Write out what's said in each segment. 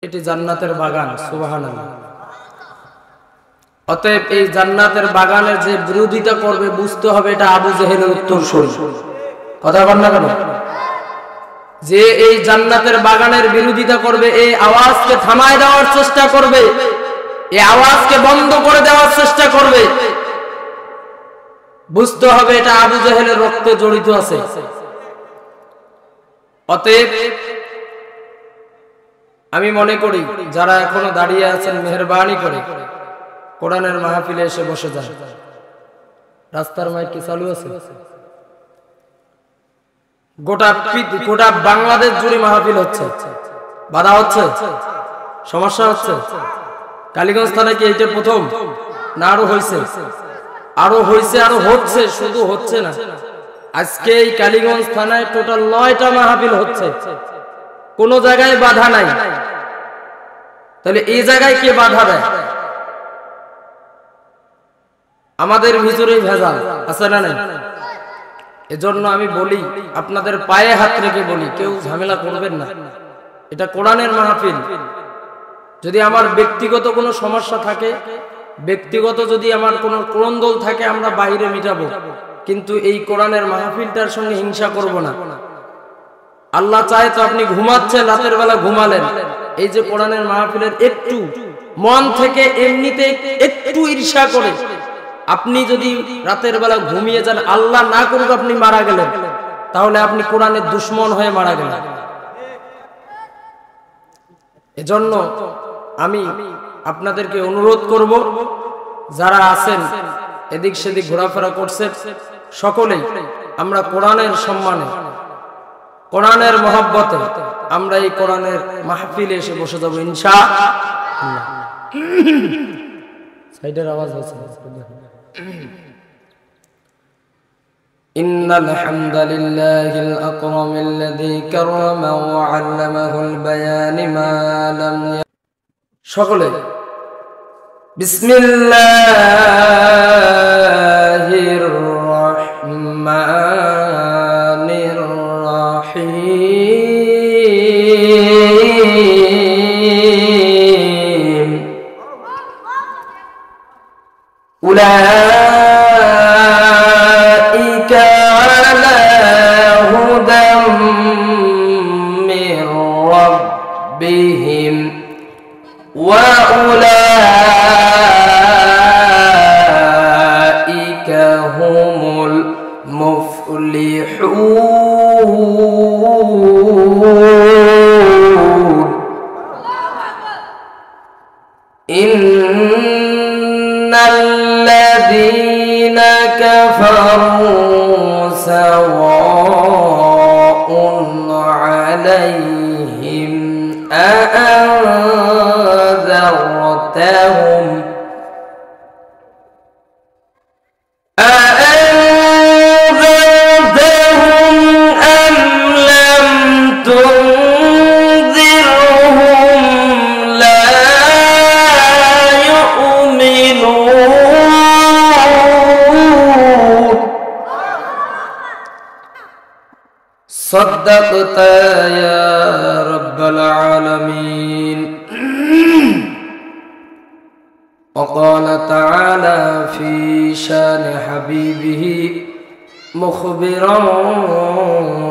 এটি জান্নাতের বাগান, সুবহানাল্লাহ। অতএব এই জান্নাতের বাগানের যে বিরোধিতা করবে বুঝতে হবে এটা আবু জেহেলের উত্তরসূরি। কথা বল না কেন? যে এই জান্নাতের বাগানের বিরোধিতা করবে, এই আওয়াজকে থামায় দেওয়ার চেষ্টা করবে, এই আওয়াজকে বন্ধ করে দেওয়ার চেষ্টা করবে, বুঝতে হবে এটা আবু জেহেলের রক্তে জড়িত আছে। অতএব আমি মনে করি যারা এখনো দাঁড়িয়ে আছেন মেহেরবানি করে কোরআনের মাহফিলে এসে বসে যান। রাস্তার মাইক কি চালু আছে? গোটা বাংলাদেশ জুড়ে মাহফিল হচ্ছে, বাধা হচ্ছে, সমস্যা হচ্ছে। কালীগঞ্জ থানায় কি এইটা প্রথম না আরো হয়েছে? আরো হয়েছে, আরো হচ্ছে, শুধু হচ্ছে না। আজকে এই কালীগঞ্জ থানায় টোটাল 9টা মাহফিল হচ্ছে, কোন জায়গায় বাধা নাই। তাহলে এই জায়গায় কে বাধা দেয়? আমাদের ভিতরেই ভেজাল আছে না নাই? এজন্য আমি বলি, আপনাদের পায়ে হাত রেখে বলি, কেউ ঝামেলা করবেন না। এটা কোরআনের মাহফিল। যদি আমার ব্যক্তিগত কোনো সমস্যা থাকে, ব্যক্তিগত যদি আমার কোনো ক্রন্দল থাকে, আমরা বাইরে মিটাবো, কিন্তু এই কোরআনের মাহফিলটার সঙ্গে হিংসা করব না। আল্লাহ চায় তো আপনি ঘুমাচ্ছেন, রাতের বেলা ঘুমালেন, এই যে কোরআনের মাহফিলের একটু মন থেকে এমনিতে একটু ঈর্ষা করে আপনি যদি রাতের বেলা ঘুমিয়ে যান, আল্লাহ না করুক আপনি মারা গেলেন, তাহলে আপনি কোরআনের দুশমন হয়ে মারা গেলেন। এজন্য আমি আপনাদেরকে অনুরোধ করব, যারা আছেন এদিক সেদিক ঘোরাফেরা করছেন, সকলেই আমরা কোরআনের সম্মানে, কোরআনের মহব্বতে আমরা এই কোরআনের মাহফিলে এসে বসে যাব ইনশাআল্লাহ। সাইডের আওয়াজ হচ্ছে। ইন্নাল হামদালিল্লাহিল আকরামিল্লাযী কাররামা ওয়া 'আল্লামাহুল বায়ান মা লাম। সকলে বিসমিল্লাহির রাহমানির রাহিম। উলাইকা আলা হুদাম মির রাব্বিহিম ওয়া উলাইকা হুমুল মুফলিহুন। ইন্নাল্লাযীনা কাফারু সাওয়াউন আলাইহিম আ'আনযারতাহুম আম লাম তুনযিরহুম লা يؤمنون صدقت يا رب العالمين. وقال تعالى في شان حبيبه مخبرا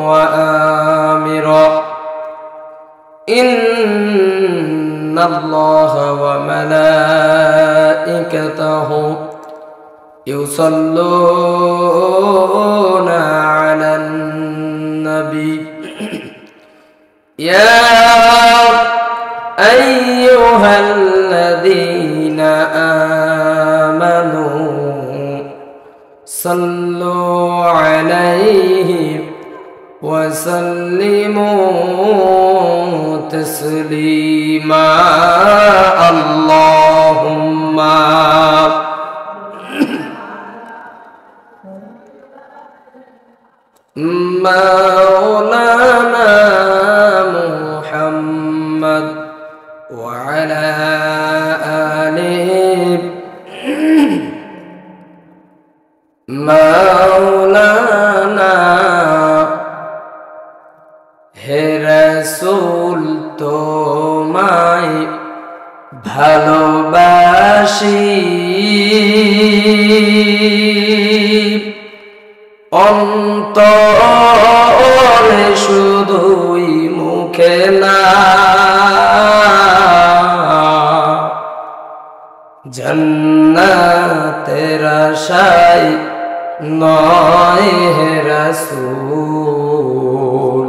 وآمرا إن الله وملائكته يصلون على النبي يا أيها الذين آمنوا صلوا عليه وسلموا تسليما. اللهم مولانا محمد وعلى آله مولانا হে রাসূল তোমায় ভালোবাসি অন্তরে শুধুই মুখে না জান্নাতের আশায় নয় হে রাসূল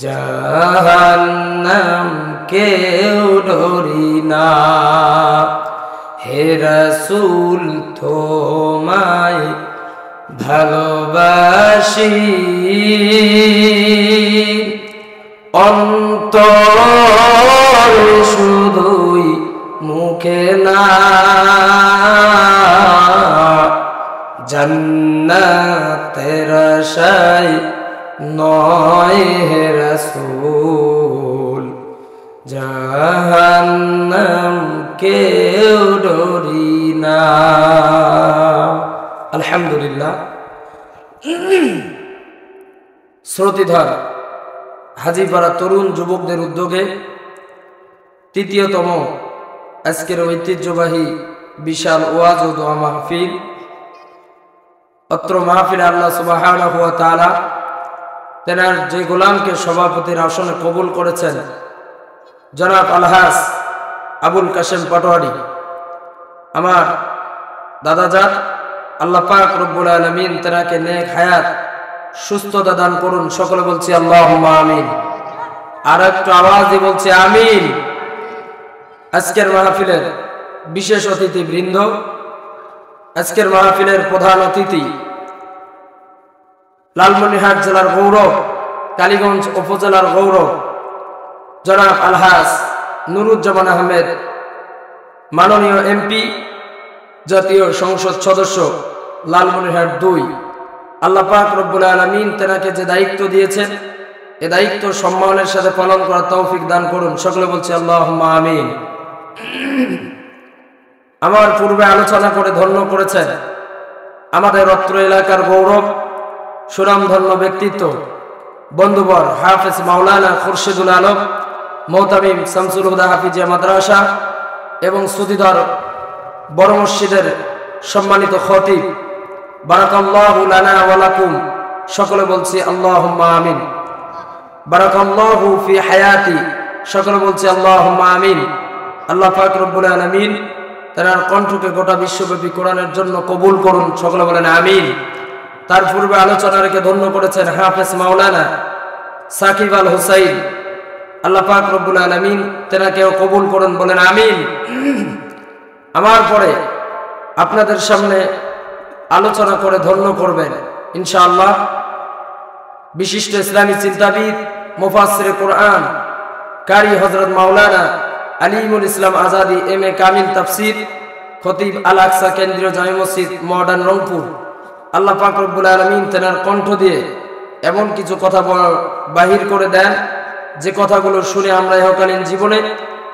জাহান্নাম কেউ ডরি না হে রাসূল তোমায় ভালোবাসি অন্তরে শুধুই মুখে না জান্নাতের আশায় নয় হে রাসূল জাহান্নাম কেউ ডরি না। আলহামদুলিল্লাহ। শ্রোতিধর হাজীপাড়া তরুণ যুবকদের উদ্যোগে তৃতীয়তম আজকের ঐতিহ্যবাহী বিশাল ওয়াজ ও দোয়া মাহফিল, অত্র মাহফিল আল্লাহ সুবহানাহু ওয়া তাআলা তেনার যে গোলামকে সভাপতির আসনে কবুল করেছেন জনাব আলহাজ আবুল কাশেম পাটোয়ারি, আমার দাদাজান, আল্লাহ পাক রব্বুল আলামিন তেনাকে নেক হায়াত সুস্থতা দান করুন। সকলে বলছি আল্লাহুম্মা আমিন। আর একটু আওয়াজ দিয়ে বলছি আমিন। আজকের মাহফিলের বিশেষ অতিথি বৃন্দ, আজকের মাহফিলের প্রধান অতিথি লালমনিরহাট জেলার গৌরব, কালীগঞ্জ উপজেলার গৌরব জনাব আলহাজ নুরুজ্জামান আহমেদ, মাননীয় এমপি, জাতীয় সংসদ সদস্য লালমনিরহাট 2। আল্লাহ পাক রব্বুল আলামিন তেনাকে যে দায়িত্ব দিয়েছেন এ দায়িত্ব সম্মানের সাথে পালন করার তৌফিক দান করুন। সকলে বলছি আল্লাহুম্মা আমিন। আমার পূর্বে আলোচনা করে ধন্য করেছেন আমাদের অত্র এলাকার গৌরব, সুনামধন্য ব্যক্তিত্ব, বন্ধুবর হাফেজ মাওলানা খুরশিদুল আলম মোহতামিম শামসুল হুদা হাফিজিয়া মাদ্রাসা এবং সুদীধর বড় মসজিদের সম্মানিত খতিব, বারাকাল্লাহু লানা ওয়া লাকুম। সকলে বলছি আল্লাহুম্মা আমিন। বারাকাল্লাহু ফি হায়াতি। সকলে বলছি আল্লাহুম্মা আমিন। আল্লাহ পাক রব্বুল আলামিন তার কণ্ঠকে গোটা বিশ্বব্যাপী কোরআনের জন্য কবুল করুন। সকলে বলেন আমিন। তার পূর্বে আলোচনা রেখে ধন্য করেছেন হাফেজ মাওলানা সাকিব আল হুসাইন, আল্লাহ পাক রব্বুল আলামিন তেনাকেও কবুল করুন, বলেন আমিন। আমার পরে আপনাদের সামনে আলোচনা করে ধন্য করবেন ইনশাআল্লাহ বিশিষ্ট ইসলামী চিন্তাবিদ, মুফাসসিরে কোরআন, কারি হযরত মাওলানা আলিমুল ইসলাম আজাদি, এম এ কামিল তাফসীর, খতিব আল আকসা কেন্দ্রীয় জামে মসজিদ মডার্ন রংপুর। আল্লাহ পাক রব্বুল আলামিন তেনার কণ্ঠ দিয়ে এমন কিছু কথা বাহির করে দেন যে কথাগুলো শুনে আমরা ইহকালীন জীবনে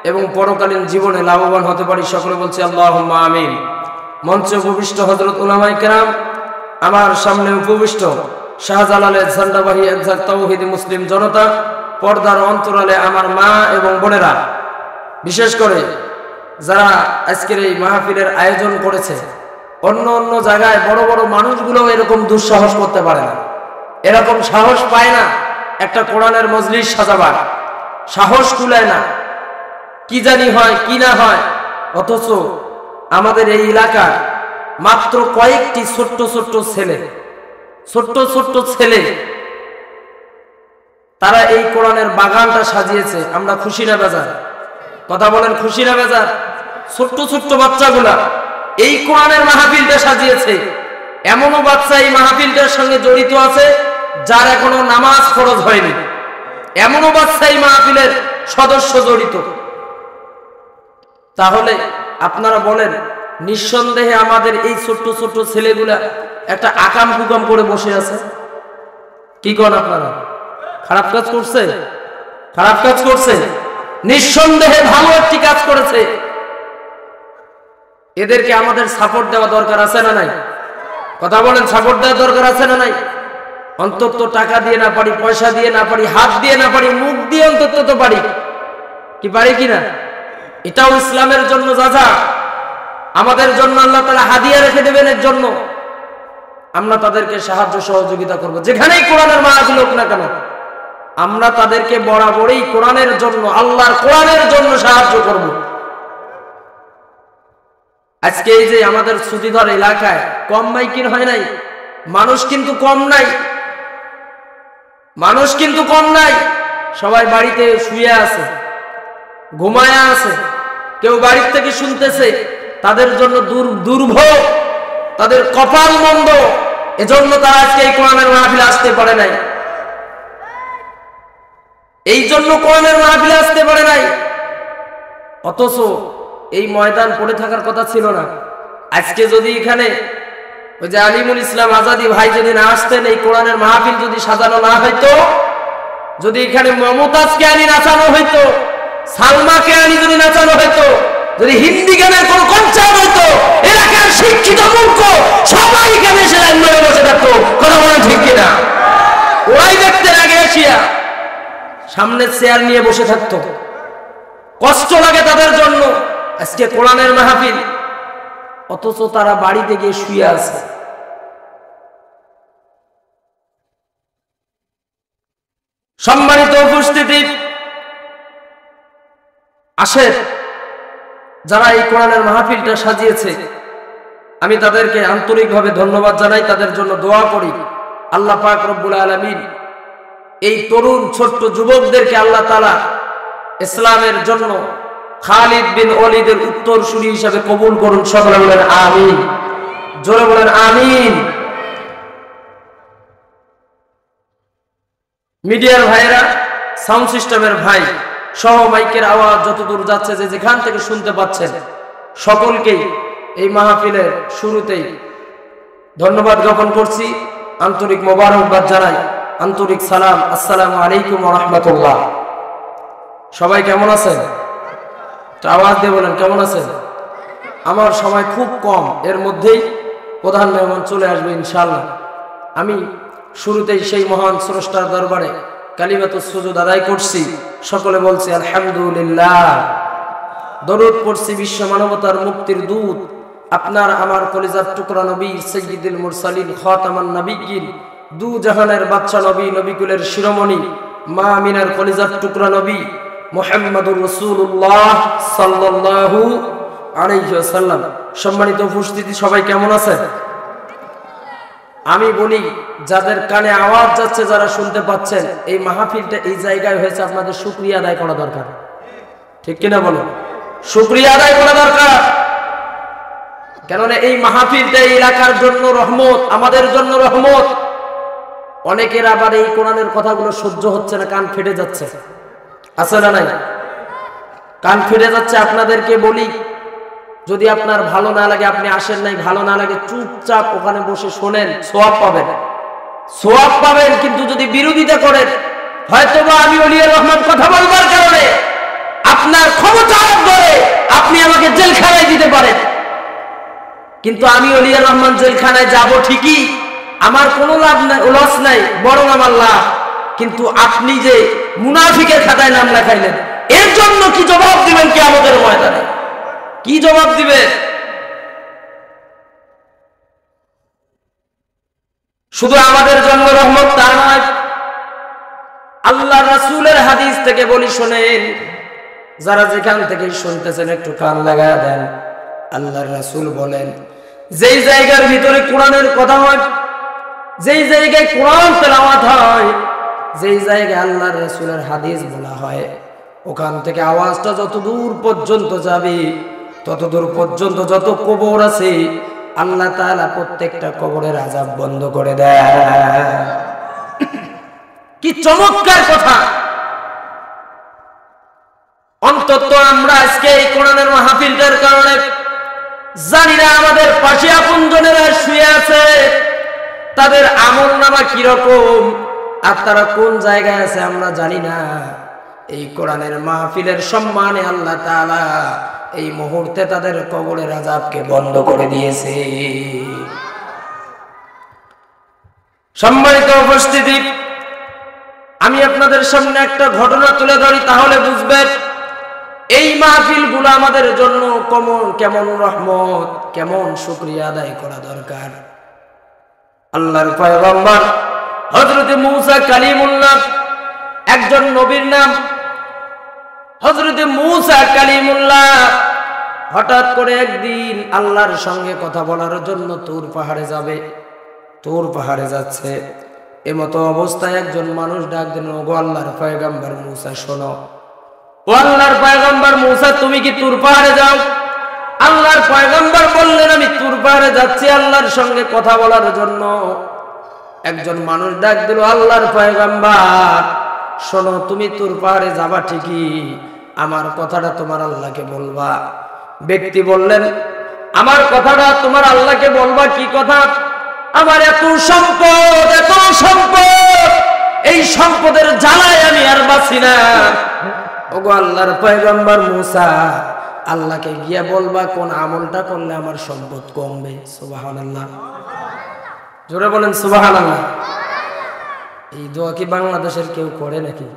এবং পরকালীন জীবনে লাভবান হতে পারি। সকলে বলছি আল্লাহুম্মা আমিন। মঞ্চে উপবিষ্ট হযরত উলামায়ে কেরাম, আমার সামনে উপবিষ্ট শাহজালালের ঝান্ডাবাহী একঝাঁক তাওহীদি মুসলিম জনতা, পর্দার অন্তরালে আমার মা এবং বোনেরা, বিশেষ করে যারা আজকের এই মাহফিলের আয়োজন করেছে। অন্য অন্য জায়গায় বড় বড় মানুষগুলো এরকম দুঃসাহস করতে পারে না, এরকম সাহস পায় না একটা কোরআনের মজলিস সাজাবার, সাহস কুলায় না, কি জানি হয় কি না হয়। অথচ আমাদের এই এলাকার মাত্র কয়েকটি ছোট্ট ছোট্ট ছেলে তারা এই কোরআনের বাগানটা সাজিয়েছে। আমরা খুশি না বেজার? কথা বলেন, খুশি না বেজার? ছোট্ট ছোট্ট বাচ্চাগুলা এই কোরআনের মাহফিলটা সাজিয়েছে। এমনও বাচ্চা এই মাহফিলটার সঙ্গে জড়িত আছে যার এখনো নামাজ ফরজ হয়নি, এমনও বাচ্চা এই মাহফিলের সদস্য জড়িত। তাহলে আপনারা বলেন, নিঃসন্দেহে আমাদের এই ছোট্ট ছোট্ট ছেলেগুলা একটা আকাম কুকাম করে বসে আছে। কি করেন আপনারা? খারাপ কাজ করছে? খারাপ কাজ করছে? নিঃসন্দেহে ভালো একটি কাজ করেছে। এদেরকে আমাদের সাপোর্ট দেওয়া দরকার আছে না নাই? কথা বলেন, সাপোর্ট দেওয়া দরকার আছে না নাই? অন্তত টাকা দিয়ে না পারি, পয়সা দিয়ে না পারি, হাত দিয়ে না পারি, মুখ দিয়ে অন্তত তো পারি। কি পারি কিনা? এটাও ইসলামের জন্য যা আমাদের জন্য আল্লাহ তাআলা হাদিয়া রেখে দেবেন, এর জন্য আমরা তাদেরকে সাহায্য সহযোগিতা করব। যেখানেই কোরআনের মাহফিল হোক না কেন, আমরা তাদেরকে বরাবরই কোরআনের জন্য, আল্লাহর কোরআনের জন্য সাহায্য করব। আজকে এই যে আমাদের সুতিধর এলাকায় কম মাইকিন হয় নাই, মানুষ কিন্তু কম নাই, মানুষ কিন্তু কম নাই। সবাই বাড়িতে শুয়ে আছে, ঘুমায়া আছে, কেউ বাড়ির থেকে শুনতেছে। তাদের জন্য দুর্ভোগ, তাদের কপাল মন্দ, এজন্য তারা আজকে এই কোরআনের মাহফিলে আসতে পারে নাই, এই জন্য কোরআনের মাহফিলে আসতে পারে নাই। অথচ এই ময়দান পড়ে থাকার কথা ছিল না। আজকে যদি এখানে ওই যে আলিমুল ইসলাম আজাদি ভাই যদি না আসতেন, এই কোরআনের মাহফিল যদি সাজানো না হইতো, যদি এখানে মমতাজকে আনি নাচানো হইতো, সালমাকে আনি যদি নাচানো হইতো, যদি হিন্দি গানের কোন কনসার্ট হইতো, এলাকার শিক্ষিত মূর্খ সবাই এখানে এসে লাইন ধরে বসে থাকতো। কথা বলেন ঠিক কিনা? ওরাই দেখতেন আগে এসিয়া সামনে চেয়ার নিয়ে বসে থাকতো। কষ্ট লাগে তাদের জন্য। আজকে কোরআনের মাহফিল, অথচ তারা বাড়িতে গিয়ে শুয়ে আছে। সম্মানিত উপস্থিতি, আসেন যারা এই কোরআনের মাহফিলটা সাজিয়েছে, আমি তাদেরকে আন্তরিকভাবে ধন্যবাদ জানাই, তাদের জন্য দোয়া করি। আল্লাহ পাক রব্বুল আলামিন এই তরুণ ছোট্ট যুবকদেরকে আল্লাহ তাআলা ইসলামের জন্য খালিদ বিন ওয়ালিদের উত্তরসূরি হিসেবে কবুল করুন। সকলে বলেন আমিন, জোরে বলেন আমিন। মিডিয়ার ভাইরা, সাউন্ড সিস্টেমের ভাই সহ মাইকের আওয়াজ যতদূর যাচ্ছে, যে যেখান থেকে শুনতে পাচ্ছেন, সকলকেই এই মাহফিলের শুরুতেই ধন্যবাদ জ্ঞাপন করছি, আন্তরিক মোবারকবাদ জানাই, আন্তরিক সালাম। আসসালামু আলাইকুম ওয়া রাহমাতুল্লাহ। সবাই কেমন আছেন? আওয়াজ দিয়ে বলেন কেমন আছেন? আমার সময় খুব কম, এর মধ্যেই প্রধান মেহমান চলে আসবে ইনশাআল্লাহ। আমি শুরুতেই সেই মহান স্রষ্টার দরবারে কালিমাতুস সুজুদ আদায় করছি, সকলে বলছি আলহামদুলিল্লাহ। দরুদ পড়ছি বিশ্ব মানবতার মুক্তির দূত, আপনার আমার কলিজার টুকরা নবী সাইয়্যিদুল মুরসালিন খাতামান নবিয়্যিন, দু জাহানের বাদশা নবী, নবিকুলের শিরোমণি, মা আমিনার কলিজার টুকরা নবী মুহাম্মদুর রাসূলুল্লাহ সাল্লাল্লাহু আলাইহি ওয়াসাল্লাম। সম্মানিত উপস্থিতি, সবাই কেমন আছেন? আমি বলি, যাদের কানে আওয়াজ যাচ্ছে, যারা শুনতে পাচ্ছেন, এই মাহফিলটা এই জায়গায় হয়েছে, আপনাদের শুকরিয়া আদায় করা দরকার। ঠিক কিনা বলো? শুকরিয়া আদায় করা দরকার। কেননা এই মাহফিলটা এই এলাকার জন্য রহমত, আমাদের জন্য রহমত। অনেকের আবার এই কোরআনের কথাগুলো সহ্য হচ্ছে না, কান ফেটে যাচ্ছে, আছে না নাই? কান ফেটে যাচ্ছে। আপনাদেরকে বলি, যদি আপনার ভালো না লাগে, আপনি আসেন নাই, ভালো না লাগে, চুপচাপ ওখানে বসে শোনেন, সওয়াব পাবেন, সওয়াব পাবেন। কিন্তু যদি বিরোধিতা করেন, হয়তোবা আমি ওলিয়ার রহমান কথা বলবার কারণে আপনার ক্ষমতার ধরে আপনি আমাকে জেলখানায় দিতে পারেন, কিন্তু আমি ওলিয়ার রহমান জেলখানায় যাব ঠিকই, আমার কোনো লাভ নাই, লস নাই, বরং আমার লাভ। কিন্তু আপনি যে মুনাফিকের খাতায় নাম লেখাইলেন, এর জন্য কি জবাব দিবেন কিয়ামতের ময়দানে? কি জবাব দিবেন? শুধু আমাদের জন্য রহমত তা নয়, আল্লাহ রাসূলের হাদিস থেকে বলি শোনেন, যারা যেখান থেকে শুনতেছেন একটু কান লাগায় দেন। আল্লাহর রাসূল বলেন, যেই জায়গার ভিতরে কোরআনের কথা হয়, যেই জায়গায় কোরআন তেলাওয়াত হয়, যেই জায়গায় আল্লাহর রাসূলের হাদিস বলা হয়, ওখান থেকে আওয়াজটা যত দূর পর্যন্ত যাবে, তত দূর পর্যন্ত যত কবর আছে, আল্লাহ তাআলা প্রত্যেকটা কবরের আযাব বন্ধ করে দেয়। কি চমৎকার কথা! অন্তত আমরা আজকে এই কোরআনের মাহফিলটার কারণে জানি না আমাদের পাশে আপনজনেরা শুয়ে আছে, তাদের আমলনামা কিরকম, আর তারা কোন জায়গায় আছে আমরা জানি না। এই কোরআনের মাহফিলের সম্মানে আল্লাহ তাআলা এই মুহূর্তে তাদের কবরের আযাবকে বন্ধ করে দিয়েছে। সম্মানিত উপস্থিতি, আমি আপনাদের সামনে একটা ঘটনা তুলে ধরি, তাহলে বুঝবেন এই মাহফিলগুলো আমাদের জন্য কেমন রহমত, কেমন শুকরিয়া আদায় করা দরকার। আল্লাহর পয়গম্বর হযরত মূসা কালিমুল্লাহ, একজন নবীর নাম হযরত মূসা কালিমুল্লাহ, হঠাৎ করে একদিন আল্লাহর সঙ্গে কথা বলার জন্য তুর পাহাড়ে যাবে। তুর পাহাড়ে যাচ্ছে, এমতো অবস্থায় একজন মানুষ ডাক দিলেন, ওগো আল্লাহর পয়গম্বর মূসা শোনো। ও আল্লাহর পয়গম্বর মূসা, তুমি কি তুর পাহাড়ে যাও? আল্লাহর পয়গম্বর বললেন, আমি তুর পাহাড়ে যাচ্ছি আল্লাহর সঙ্গে কথা বলার জন্য। একজন মানুষ ডাক দিল, আল্লাহর পয়গম্বর শোনো, তুমি তুর পাহাড়ে যাবা ঠিকই, আমার কথাটা তোমার আল্লাহকে বলবা। ব্যক্তি বললেন, আমার কথাটা তোমার আল্লাহকে বলবা? কি কথা? আমার এত সম্পদ, এত সম্পদ, এই সম্পদের জ্বালায় আমি আর বাঁচি না। ওগো আল্লাহর পয়গম্বর মূসা, আল্লাহকে গিয়া বলবা কোন আমলটা করলে আমার সম্পদ কমবে। সুবহানাল্লাহ, জোরে বলেন সুবহানাল্লাহ। এই দোয়া কি বাংলাদেশের কেউ করে নাকি?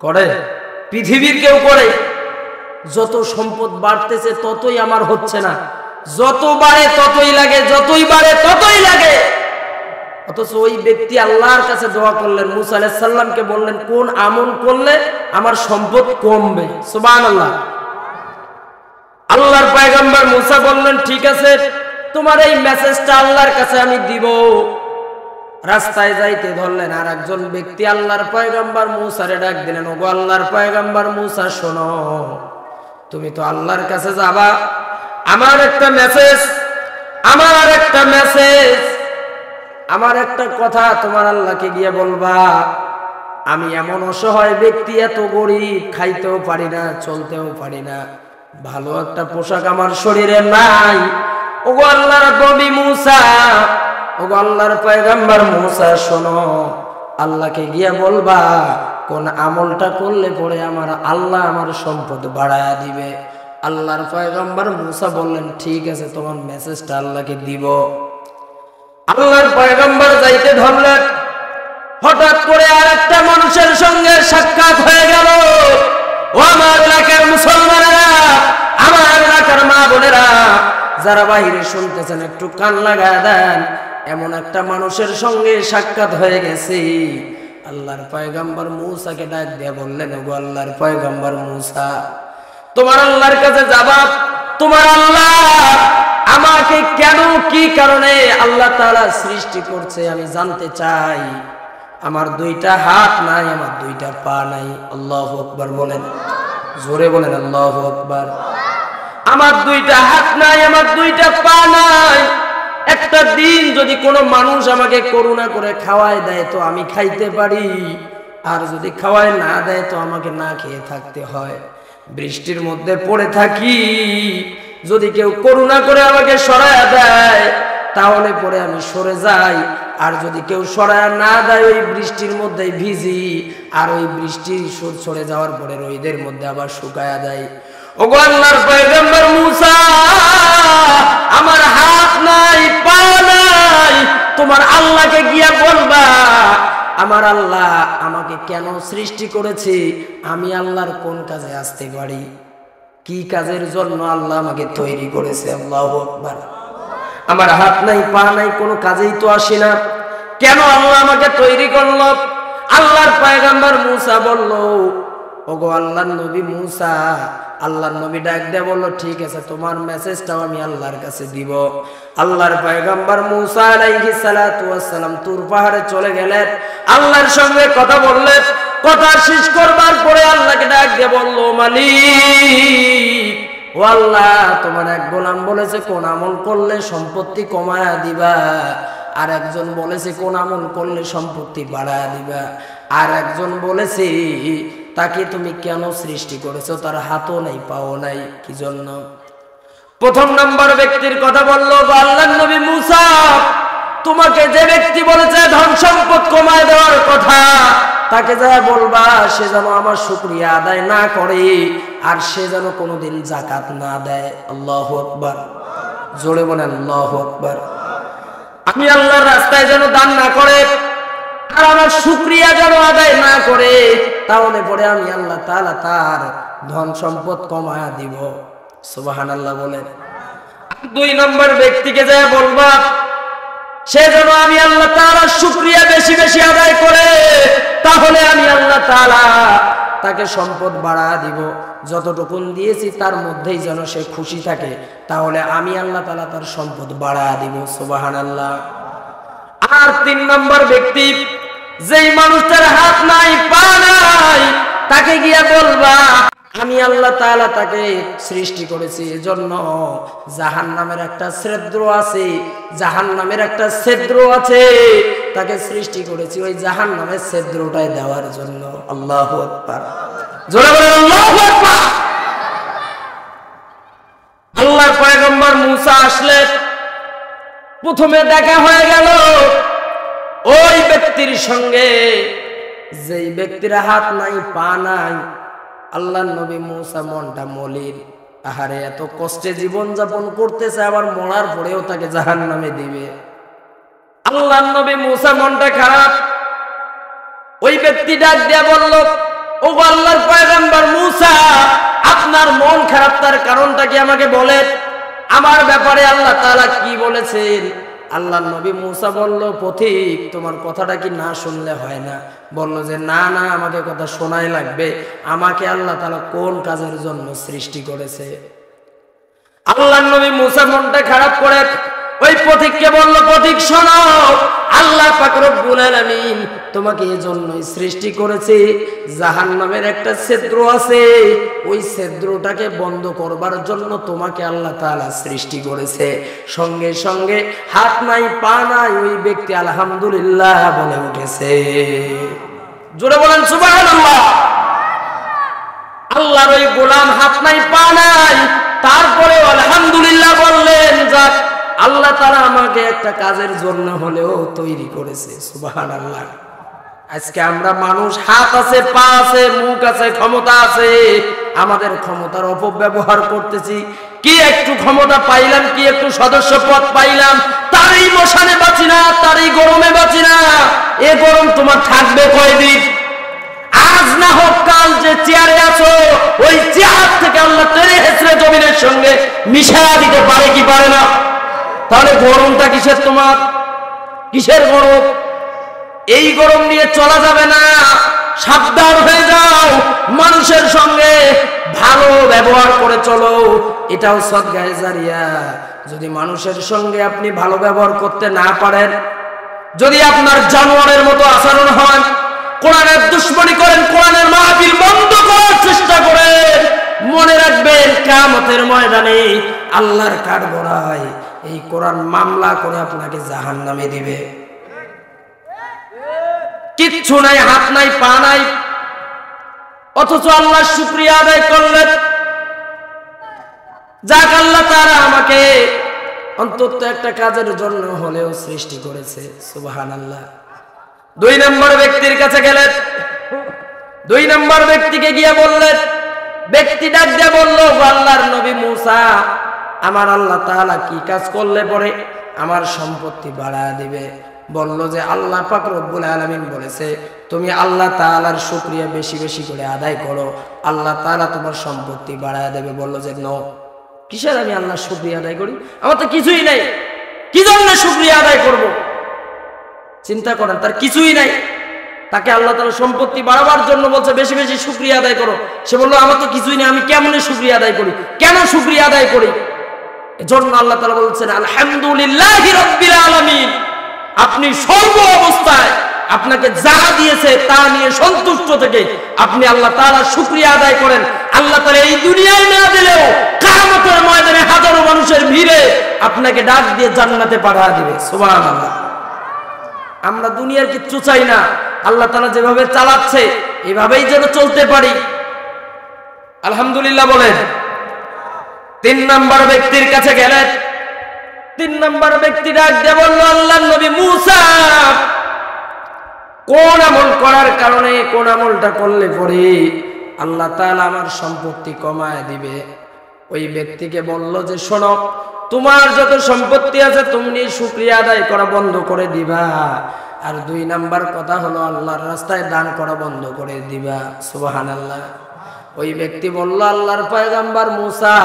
করে? পৃথিবীর কেউ করে? যত সম্পদ বাড়তেছে ততই আমার হচ্ছে না, যত বাড়ে ততই লাগে, যতই বাড়ে ততই লাগে। অথচ ওই ব্যক্তি আল্লাহর কাছে দোয়া করলেন, মূসা আলাইহিস সালামকে বললেন কোন আমল করলে আমার সম্পদ কমবে। সুবহানাল্লাহ। আল্লাহর পয়গম্বর মূসা বললেন, ঠিক আছে, তোমার এই মেসেজটা আল্লাহর কাছে আমি দিব। রাস্তায় যাইতে ধরলেন, আর একজন ব্যক্তি আল্লাহর পয়গম্বর মূসারে ডাক দিলেন, ওগো আল্লাহর পয়গম্বর মূসা শোনো, তুমি তো আল্লাহর কাছে যাবা, আমার একটা মেসেজ, আমার একটা কথা তোমার আল্লাহকে গিয়ে বলবা। আমি এমন অসহায় ব্যক্তি, এত গরিব, খাইতেও পারি না, চলতেও পারি না, ভালো একটা পোশাক আমার শরীরে নাই। ওগো আল্লাহর নবী মূসা, ওগো আল্লাহর পয়গম্বর মূসা শোনো, আল্লাহকে গিয়ে বলবা কোন আমলটা করলে পরে আমার আল্লাহ আমার সম্পদ বাড়ায়া দিবে। আল্লাহর পয়গম্বর মূসা বললেন, ঠিক আছে, তোমার মেসেজটা আল্লাহকে দিব। আল্লাহর পয়গম্বর যাইতে ধরলেন, হঠাৎ করে আর একটা মানুষের সঙ্গে সাক্ষাৎ হয়ে গেল। ও আমার এলাকার মুসলমানেরা, আমার এলাকার মা বোনেরা, যারা বাহিরে শুনতেছেন একটু কান লাগায় দেন, এমন একটা মানুষের সঙ্গে সাক্ষাৎ হয়ে গেছে। আল্লাহর পয়গম্বর মূসাকে ডাক দিয়ে বললেন, ওগো আল্লাহর পয়গম্বর মূসা, তোমার আল্লাহর কাছে যাবা, তোমার আল্লাহ আমাকে কেন, কি কারণে আল্লাহ তাআলা সৃষ্টি করছে আমি জানতে চাই। আমার দুইটা হাত নাই, আমার দুইটা পা নাই। আল্লাহু আকবার বলেন, জোরে বলেন আল্লাহু আকবার। আমার দুইটা হাত নাই, আমার দুইটা পা নাই। একটা দিন যদি কোনো মানুষ আমাকে করুণা করে খাওয়ায় দেয় তো আমি খাইতে পারি, আর যদি খাওয়ায় না দেয় তো আমাকে না খেয়ে থাকতে হয়। বৃষ্টির মধ্যে পড়ে থাকি, যদি কেউ করুণা করে আমাকে সরায়া দেয় তাহলে পরে আমি সরে যাই, আর যদি কেউ সরায়া না দেয় ওই বৃষ্টির মধ্যেই ভিজি, আর ওই বৃষ্টি সরে যাওয়ার পরে রোদের মধ্যে আবার শুকায়া দেয়। ওগো আল্লাহর পয়গম্বর মূসা, আমার হাত নাই, পা নাই, তোমার আল্লাহকে গিয়া বলবা আমার আল্লাহ আমাকে কেন সৃষ্টি করেছে, আমি আল্লাহর কোন কাজে আসতে পারি, কি কাজের জন্য আল্লাহ আমাকে তৈরি করেছে। আল্লাহু আকবার। আমার হাত নাই, পা নাই, কোনো কাজেই তো আসি না, কেন আল্লাহ আমাকে তৈরি করলো? আল্লাহর পয়গম্বর মূসা বলল, ওগো আল্লাহর নবী মূসা, আল্লাহর নবী ডাক দিয়ে বলল, ঠিক আছে, তোমার মেসেজটাও আমি আল্লাহর কাছে দিব। আল্লাহর পয়গম্বর মূসা আলাইহিস সালাতু ওয়াস সালাম তুর পাহাড়ে চলে গেলেন, আল্লাহর সঙ্গে কথা বললেন। কথা শেষ করবার পরে আল্লাহকে ডাক দিয়ে বলল, মালিক, ও আল্লাহ, তোমার এক গোলাম বলেছে কোন আমল করলে সম্পত্তি কমায়া দিবা, আর একজন বলেছে কোন আমল করলে সম্পত্তি বাড়ায়া দিবা, আর একজন বলেছে তাকে তুমি কেন সৃষ্টি করেছো, তার হাতও নাই, পাও নাই, কি জন্য? প্রথম নম্বর ব্যক্তির কথা বললো আল্লাহর নবী মূসা, তোমাকে যে ব্যক্তি বলেছে ধন সম্পদ কমায় দেওয়ার কথা, তাকে যা বলবা সে যেন আমার শুকরিয়া আদায় না করে, আর সে যেন কোনোদিন যাকাত না দেয়। আল্লাহু আকবার, জোরে বলেন আল্লাহু আকবার। আমি আল্লাহর রাস্তায় যেন দান না করে, আর আমার শুকরিয়া যেন আদায় না করে, তাহলে পরে আমি আল্লাহ তাআলা তার ধন সম্পদ কমায়া দিব। সুবহানাল্লাহ বলেন। 2 নম্বর ব্যক্তিকে যা বলবা সে যেন আমি আল্লাহ তাআলার শুকরিয়া বেশি বেশি আদায় করে, তাহলে আমি আল্লাহ তাআলা তাকে সম্পদ বাড়া দিব। যতটুকুন দিয়েছি তার মধ্যেই যেন সে খুশি থাকে, তাহলে আমি আল্লাহ তাআলা তার সম্পদ বাড়া দিব। সুবহানাল্লাহ। আর 3 নম্বর ব্যক্তি, যেই মানুষটার হাত নাই পা নাই, তাকে গিয়া বলবা আমি আল্লাহ তাআলা তাকে সৃষ্টি করেছি, এজন্য জাহান্নামের একটা ছিদ্র আছে, জাহান্নামের একটা ছিদ্র আছে, তাকে সৃষ্টি করেছি ওই জাহান্নামের ছিদ্রটাই দেওয়ার জন্য। আল্লাহু আকবার, জোরে বলেন আল্লাহু আকবার। আল্লাহর পয়গম্বর মুসা আসলেন, প্রথমে দেখা হয়ে গেল ওই ব্যক্তির সঙ্গে যেই ব্যক্তির হাত নাই পা নাই। আল্লাহর নবী মুসা মনটা মলিন, আহারে এত কষ্টে জীবন যাপন করতেছে, আবার মরার পরেও তাকে জাহান্নামে দিবে। আল্লাহর নবী মুসা মনটা খারাপ। ওই ব্যক্তি ডাক দিয়া বলল, ও আল্লাহর পয়গম্বর মুসা, আপনার মন খারাপ তার কারণটা কি আমাকে বলেন, আমার ব্যাপারে আল্লাহ তাআলা কি বলেছেন? আল্লাহর নবী মুসা বলল, পথিক তোমার কথাটা কি না শুনলে হয় না? বলল যে না না, আমাকে কথা শোনাই লাগবে। আমাকে আল্লাহ তাআলা কোন কাজের জন্য সৃষ্টি করেছে? আল্লাহর নবী মুসা মনটা খারাপ করে ওই পথিককে বলল, পথিক শোনো, আল্লাহ পাক রব্বুল আলামিন তোমাকে এজন্যই সৃষ্টি করেছে, জাহান্নামের একটা ছিদ্র আছে, ওই ছিদ্রটাকে বন্ধ করবার জন্য তোমাকে আল্লাহ তাআলা সৃষ্টি করেছে। সঙ্গে সঙ্গে হাত নাই পা নাই ওই ব্যক্তি আলহামদুলিল্লাহ বলে উঠেছে। জোরে বলেন সুবহানাল্লাহ। আল্লাহর ওই গোলাম হাত নাই পা নাই, তারপরে আলহামদুলিল্লাহ বললেন, যাক আল্লাহ তাআলা আমাকে একটা কাজের জন্য হলেও তৈরি করেছে। সুবহানাল্লাহ। আজকে আমরা মানুষ, হাত আছে পা আছে মুখ আছে ক্ষমতা আছে, আমাদের ক্ষমতার অপব্যবহার করতেছি। কি একটু ক্ষমতা পাইলাম, কি একটু সদস্য পদ পাইলাম, তারই মশানে বাঁচি না, তারই গরমে বাঁচি না। এ গরম তোমার থাকবে কয়দিন? আজ না হোক কাল যে চেয়ারে আছো, ওই চেয়ার থেকে আল্লাহ টেনে হেঁচড়ে জমিনের সঙ্গে মিশায়া দিতে পারে কি পারে না? তাহলে গরমটা কিসের তোমার? কিসের গরম? এই গরম নিয়ে চলা যাবে না। সাবধান হয়ে যাও, মানুষের সঙ্গে ভালো ব্যবহার করে চলো, এটাও সদকায়ে জারিয়া। যদি মানুষের সঙ্গে আপনি ভালো ব্যবহার করতে না পারেন, যদি আপনার জানোয়ারের মতো আচরণ হয়, কোরআনের দুশমনি করেন, কোরআনের মাহফিল বন্ধ করার চেষ্টা করেন, মনে রাখবেন কিয়ামতের ময়দানে আল্লাহর কাঠগড়ায় এই কোরআন মামলা করে আপনাকে জাহান্নামে দিবে। কিচ্ছু নাই, হাত নাই পা নাই, অথচ আল্লাহর শুকরিয়া আদায় করলেন। যাক আল্লাহ তাআলা আমাকে অন্তত একটা কাজের জন্য হলেও সৃষ্টি করেছে। সুবহানাল্লাহ। 2 নম্বর ব্যক্তির কাছে গেলেন, 2 নম্বর ব্যক্তিকে গিয়ে বললেন, ব্যক্তি ডাক দিয়ে বলল, আল্লাহর নবী মুসা, আমার আল্লাহ তাআলা কি কাজ করলে পরে আমার সম্পত্তি বাড়ায় দিবে? বলল যে আল্লাহ পাক রব্বুল আলামিন বলেছে তুমি আল্লাহ তাআলার শুকরিয়া বেশি বেশি করে আদায় করো, আল্লাহ তাআলা তোমার সম্পত্তি বাড়ায় দেবে। বলল যে নো, কিসের আমি আল্লাহর শুকরিয়া আদায় করি? আমার তো কিছুই নাই, কি জন্য শুকরিয়া আদায় করব? চিন্তা করেন, তার কিছুই নাই, তাকে আল্লাহ তাআলা সম্পত্তি বাড়াবার জন্য বলছে বেশি বেশি শুকরিয়া আদায় করো। সে বলল আমার তো কিছুই নেই, আমি কেমনে শুকরিয়া আদায় করি? কেন শুকরিয়া আদায় করি? এজন্য আল্লাহ তাআলা বলছেন আলহামদুলিল্লাহি রাব্বিল আলামিন। আপনি সর্ব অবস্থায় আপনাকে যা দিয়েছে তা নিয়ে সন্তুষ্ট থেকে আপনি আল্লাহ তাআলার শুকরিয়া আদায় করেন। আল্লাহ তাআলা এই দুনিয়ায় না দিলেও কিয়ামতের ময়দানে হাজারো মানুষের ভিড়ে আপনাকে ডাক দিয়ে জান্নাতে পাঠিয়ে দিবে। সুবহানাল্লাহ। আমরা দুনিয়ার কিচ্ছু চাই না, আল্লাহ তাআলা যেভাবে চালাচ্ছে এভাবেই যেন চলতে পারি। আলহামদুলিল্লাহ বলেন। 3 নম্বর ব্যক্তির কাছে গেলেন, 3 নম্বর ব্যক্তি ডাক দিয়ে বলল, আল্লাহর নবী মুসা, কোন আমল করার কারণে, কোন আমলটা করলে পরে আল্লাহ তাআলা আমার সম্পত্তি কমায় দিবে? ওই ব্যক্তিকে বলল যে শোনো, তোমার যত সম্পত্তি আছে তুমি শুকরিয়া আদায় করা বন্ধ করে দিবা, আর 2 নাম্বার কথা হলো আল্লাহর রাস্তায় দান করা বন্ধ করে দিবা। সুবহানাল্লাহ। ওই ব্যক্তি বলল, আল্লাহর পয়গম্বর মুসা,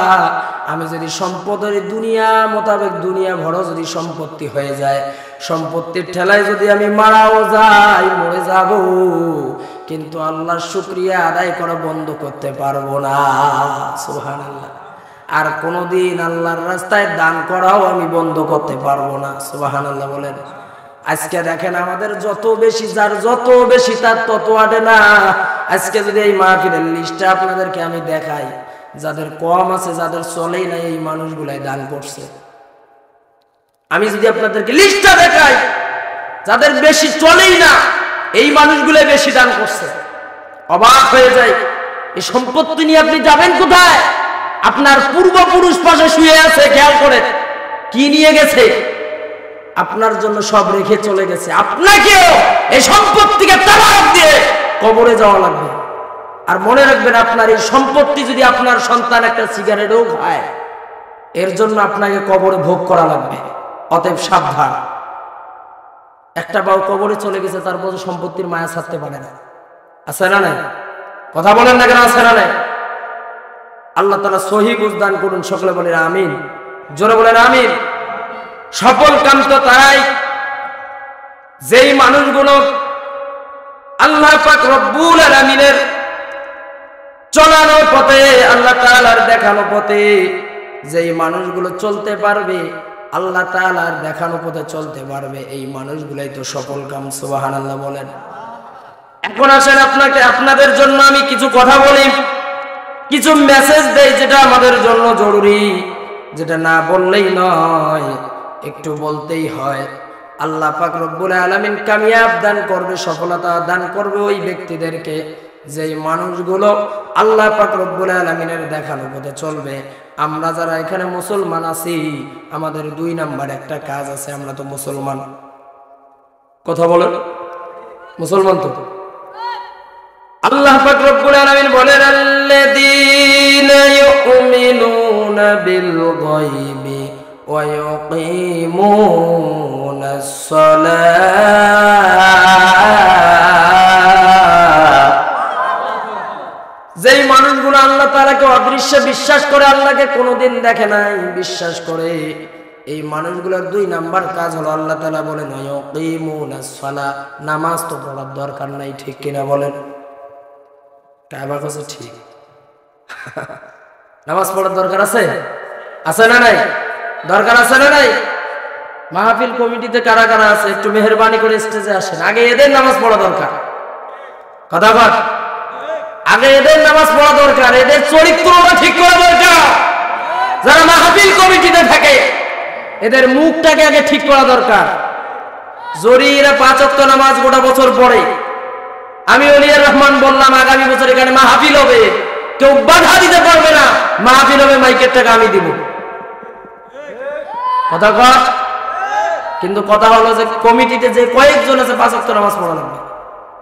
আমি যদি সম্পদের দুনিয়া মোতাবেক দুনিয়া ভর যদি সম্পত্তি হয়ে যায়, সম্পত্তির ঠেলায় যদি আমি মারাও যাই, মরে যাব, কিন্তু আল্লাহর শুকরিয়া আদায় করা বন্ধ করতে পারবো না। সুবহানাল্লাহ। আর কোনোদিন আল্লাহর রাস্তায় দান করাও আমি বন্ধ করতে পারবো না। সুবহানাল্লাহ বলেন। আজকে দেখেন আমাদের যত বেশি, যার যত বেশি তার তত আটে না। আজকে যদি এই মাহফিলের লিস্টটা আপনাদেরকে আমি দেখাই, যাদের কম আছে, যাদের চলেই নাই, এই মানুষগুলাই দান করছে। আমি যদি আপনাদেরকে লিস্টটা দেখাই, যাদের বেশি চলেই না, এই মানুষগুলাই বেশি দান করছে, অবাক হয়ে যায়। এই সম্পত্তি নিয়ে আপনি যাবেন কোথায়? আপনার পূর্বপুরুষ পাশে শুয়ে আছে, খেয়াল করে কি নিয়ে গেছে? আপনার জন্য সব রেখে চলে গেছে। আপনাকেও এই সম্পত্তিকে তালাক দিয়ে কবরে যাওয়া লাগবে। আর মনে রাখবেন, আপনার এই সম্পত্তি যদি আপনার সন্তান একটা সিগারেটও খায়, এর জন্য আপনাকে কবরে ভোগ করা লাগবে। অতএব সাবধান। একটা বাউ কবরে চলে গেছে, তারপর সম্পত্তির মায়া ছাড়তে পারে না। আছে না নাই? কথা বলেন না কেন? আছে না নাই? আল্লাহ তাআলা সহিহ বুঝ দান করুন। সকলে বলেন আমিন। জোরে বলেন আমিন। সফল কাম তো তারাই, যেই মানুষগুলো আল্লাহ পাক রব্বুল আলামিনের চলানো পথে, আল্লাহ তাআলার দেখানো পথে যেই মানুষগুলো চলতে পারবে, আল্লাহ তাআলার দেখানো পথে চলতে পারবে, এই মানুষগুলাই তো সফল কাম। সুবহানাল্লাহ বলেন। এখন আসেন, আপনাদের জন্য আমি কিছু কথা বলি, কিছু মেসেজ দেই, যেটা আমাদের জন্য জরুরি, যেটা না বললেই নয়, একটু বলতেই হয়। আল্লাহ পাক রব্বুল আলামিন কামিয়াব দান করবে, সফলতা দান করবে ওই ব্যক্তিদেরকে, যেই মানুষগুলো আল্লাহ পাক রব্বুল আলামিনের দেখানো পথে চলবে। আমরা যারা এখানে মুসলমান আছি, আমাদের 2 নাম্বার একটা কাজ আছে। আমরা তো মুসলমান। কথা বলেন, মুসলমান তো। আল্লাহ পাক রব্বুল আলামিন বলেন, আল্লাযীনা ইউমিনুনা বিল গায়বি ওয়া ইউকিমুনাস সালাত। যেই মানুষগুলো আল্লাহ তাআলাকে অদৃশ্যে বিশ্বাস করে, আল্লাহকে কোনোদিন দেখে নাই, বিশ্বাস করে, এই মানুষগুলোর 2 নাম্বার কাজ হলো, আল্লাহ তাআলা বলেন ওয়া ইউকিমুনাস সালাত। নামাজ তো পড়ার দরকার নাই, ঠিক কিনা বলেন? কাবা কাছে ঠিক। নামাজ পড়ার দরকার আছে? আছে না নাই? দরকার আছে না নাই? মাহফিল কমিটিতে কারা কারা আছে, একটু মেহেরবানি করে স্টেজে আসেন। আগে এদের নামাজ পড়া দরকার। কথা বল। আগে এদের নামাজ পড়া দরকার, এদের চরিত্রটা ঠিক করা দরকার। যারা মাহফিল কমিটিতে থাকে, এদের মুখটাকে আগে ঠিক করা দরকার। জরিরা 5 ওয়াক্ত নামাজ গোটা বছর পড়ে। আমি ওলিয়ার রহমান বললাম, আগামী বছর এখানে মাহফিল হবে, কেউ বাধা দিতে পারবে না। মাহফিল হবে, মাইকের টাকা আমি দিব। কথা কর। কিন্তু কথা হলো যে কমিটিতে যে কয়েকজন আছে 5 ওয়াক্ত নামাজ পড়া লাগবে।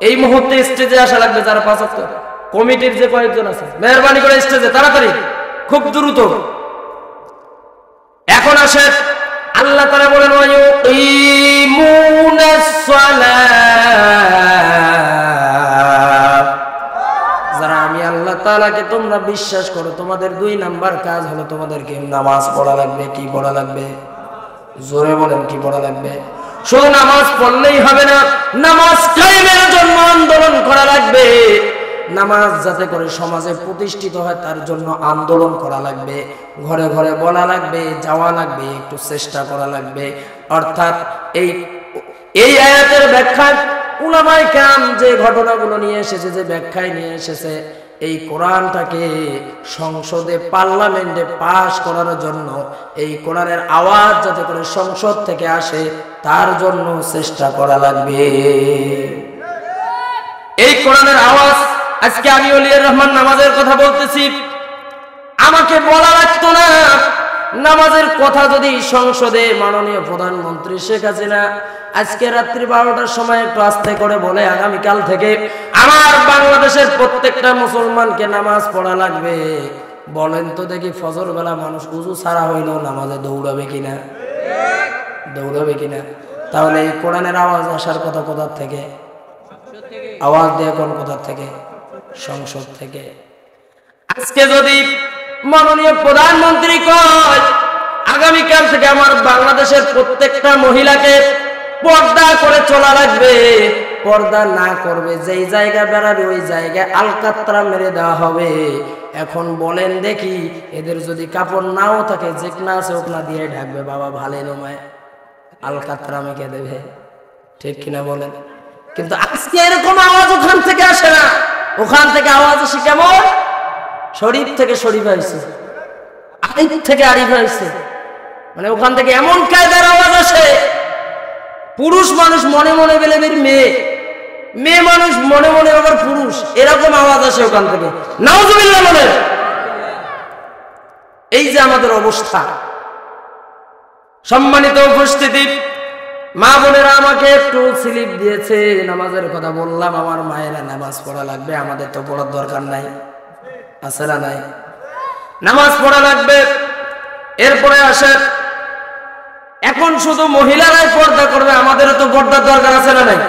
এই মুহূর্তে স্টেজে আসা লাগবে যারা 5 ওয়াক্ত কমিটির যে কয়েকজন আছে, মেহেরবানি করে স্টেজে তাড়াতাড়ি, খুব দ্রুত। এখন আসে, আল্লাহ তাআলা বলেন ওয়া ইউকিমুনাস সালাত। যারা আমি আল্লাহ তাআলাকে তোমরা বিশ্বাস করো, তোমাদের 2 নাম্বার কাজ হলো তোমাদেরকে নামাজ পড়া লাগবে। কি পড়া লাগবে? জোরে বলেন, কি পড়া লাগবে? শুধু নামাজ পড়লেই হবে না, নামাজ কায়েমের জন্য আন্দোলন করা লাগবে। নামাজ যাতে করে সমাজে প্রতিষ্ঠিত হয়, তার জন্য আন্দোলন করা লাগবে। ঘরে ঘরে বলা লাগবে, যাওয়া লাগবে, একটু চেষ্টা করা লাগবে। অর্থাৎ এই আয়াতের ব্যাখ্যায় উলামায়ে কেরাম যে ঘটনাগুলো নিয়ে এসেছে, যে ব্যাখ্যায় নিয়ে এসেছে, এই কোরআনটাকে সংসদে, পার্লামেন্টে পাশ করার জন্য, এই কোরআনের আওয়াজ যাতে করে সংসদ থেকে আসে, তার জন্য চেষ্টা করা লাগবে। এই কোরআনের আওয়াজ, আজকে আমি ওলিয়ার রহমান নামাজের কথা বলতেছি, আমাকে বলা লাগতো না। নামাজের কথা যদি সংসদে মাননীয় প্রধানমন্ত্রী শেখ হাসিনা আজকে রাত্রি 12টার সময় একটু আস্তে করে বলে, আগামীকাল থেকে আমার বাংলাদেশের প্রত্যেকটা মুসলমানকে নামাজ পড়া লাগবে, বলেন তো দেখি ফজর বেলা মানুষ উযু ছাড়া হইলেও নামাজে দৌড়াবে কিনা? দৌড়াবে কিনা? তাহলে এই কোরআনের আওয়াজ আসার কথা কোথা থেকে? আওয়াজ দিয়ে কোন কোথা থেকে? সংসদ থেকে। আজকে যদি মাননীয় প্রধানমন্ত্রী কয় আগামীকাল থেকে আমার বাংলাদেশের প্রত্যেকটা মহিলাকে পর্দা করে চলা লাগবে, পর্দা না করবে যেই জায়গা বেড়াবে ওই জায়গায় আলকাতরা মেরে দেওয়া হবে। এখন বলেন দেখি, এদের যদি কাপড় নাও থাকে যেকনা আছে ওকনা দিয়ে ঢাকবে, বাবা ভালে নমায় আলকাতরা মেখে দেবে, ঠিক কিনা বলেন? কিন্তু আজকে এরকম আওয়াজ ওখান থেকে আসে না, ওখান থেকে আওয়াজ আসে কেমন? শরীফ থেকে শরীফ আইছে, আরিফ থেকে আরিফ আইছে, মানে ওখান থেকে এমন কায়দার আওয়াজ আসে, পুরুষ মানুষ মনে মনে বেলেবের মেয়ে, মেয়ে মানুষ মনে মনে আবার পুরুষ, এরকম আওয়াজ আসে ওখান থেকে। নাউজুবিল্লাহ বলেন। এই যে আমাদের অবস্থা। সম্মানিত উপস্থিতি, মা বোনেরা আমাকে একটু স্লিপ দিয়েছে, নামাজের কথা বললাম, আমার মায়েরা নামাজ পড়া লাগবে, আমাদের তো পড়ার দরকার নাই, আছে না নাই? নামাজ পড়া লাগবে। এরপরে আসে এখন শুধু মহিলারাই পর্দা করবে, আমাদেরও তো পর্দার দরকার আছে না নাই?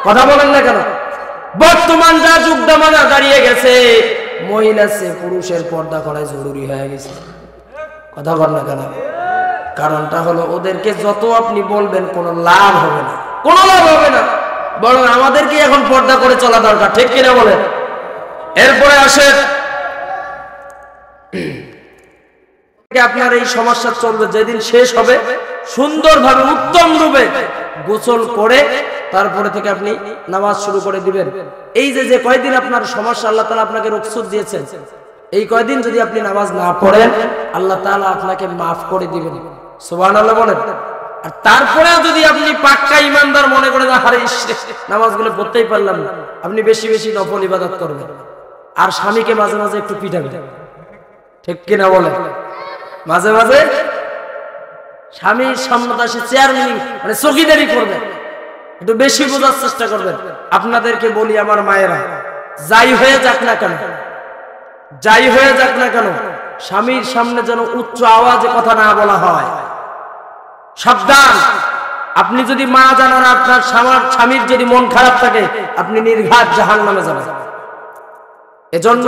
কথা বলেন না কেন? বর্তমান যা যুগ জামানা দাঁড়িয়ে গেছে, মহিলা সে পুরুষের পর্দা করা জরুরি হয়ে গেছে। কথা বলেন না কেন? কারণটা হলো ওদেরকে যত আপনি বলবেন কোনো লাভ হবে না, কোনো লাভ হবে না, বরং আমাদেরকে এখন পর্দা করে চলা দরকার, ঠিক কিনা বলেন? এরপরে আসে আপনার এই সমস্যা চলবে, যেদিন শেষ হবে সুন্দরভাবে উত্তম রূপে গোসল করে তারপরে থেকে আপনি নামাজ শুরু করে দিবেন। এই যে কয়দিন আপনার সমস্যা আল্লাহ তাআলা আপনাকে রুখসত দিয়েছেন, এই কয়দিন যদি আপনি নামাজ না পড়েন আল্লাহ তাআলা আপনাকে মাফ করে দিবেন। সুবহানাল্লাহ বলেন। আর তারপরেও যদি আপনি পাক্কা ইমানদার মনে করেন আরে নামাজগুলো পড়তেই পারলাম না, আপনি বেশি বেশি নফল ইবাদত করবেন, আর স্বামীকে মাঝে মাঝে একটু পিটাবেন, ঠিক কিনা বলেন? মাঝে মাঝে স্বামীর সামনে এসে চেয়ারম্যান মানে চৌকিদারি করবেন, একটু বেশি বোঝার চেষ্টা করবেন। আপনাদেরকে বলি আমার মায়েরা, যাই হয়ে যাক না কেন, যাই হয়ে যাক না কেন, স্বামীর সামনে যেন উচ্চ আওয়াজে কথা না বলা হয়। সাবধান, আপনি যদি মা জানার আপনার স্বামীর যদি মন খারাপ থাকে আপনি নির্ঘাত জাহান্নামে যাবেন। এজন্য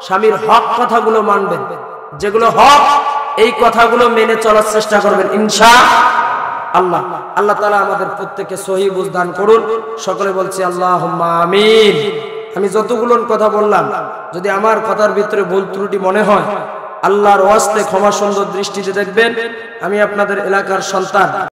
স্বামীর হক কথাগুলো মানবেন, যেগুলো হক এই কথাগুলো মেনে চলার চেষ্টা করবেন ইনশাআল্লাহ। আল্লাহ তাআলা আমাদের প্রত্যেককে সহিহ বুঝ দান করুন। সকলে বলছি আল্লাহুম্মা আমিন। আমি যতগুলো কথা বললাম যদি আমার কথার ভিতরে ভুল ত্রুটি মনে হয় আল্লাহর ওয়াস্তে ক্ষমা সুন্দর দৃষ্টিতে দেখবেন। আমি আপনাদের এলাকার সন্তান।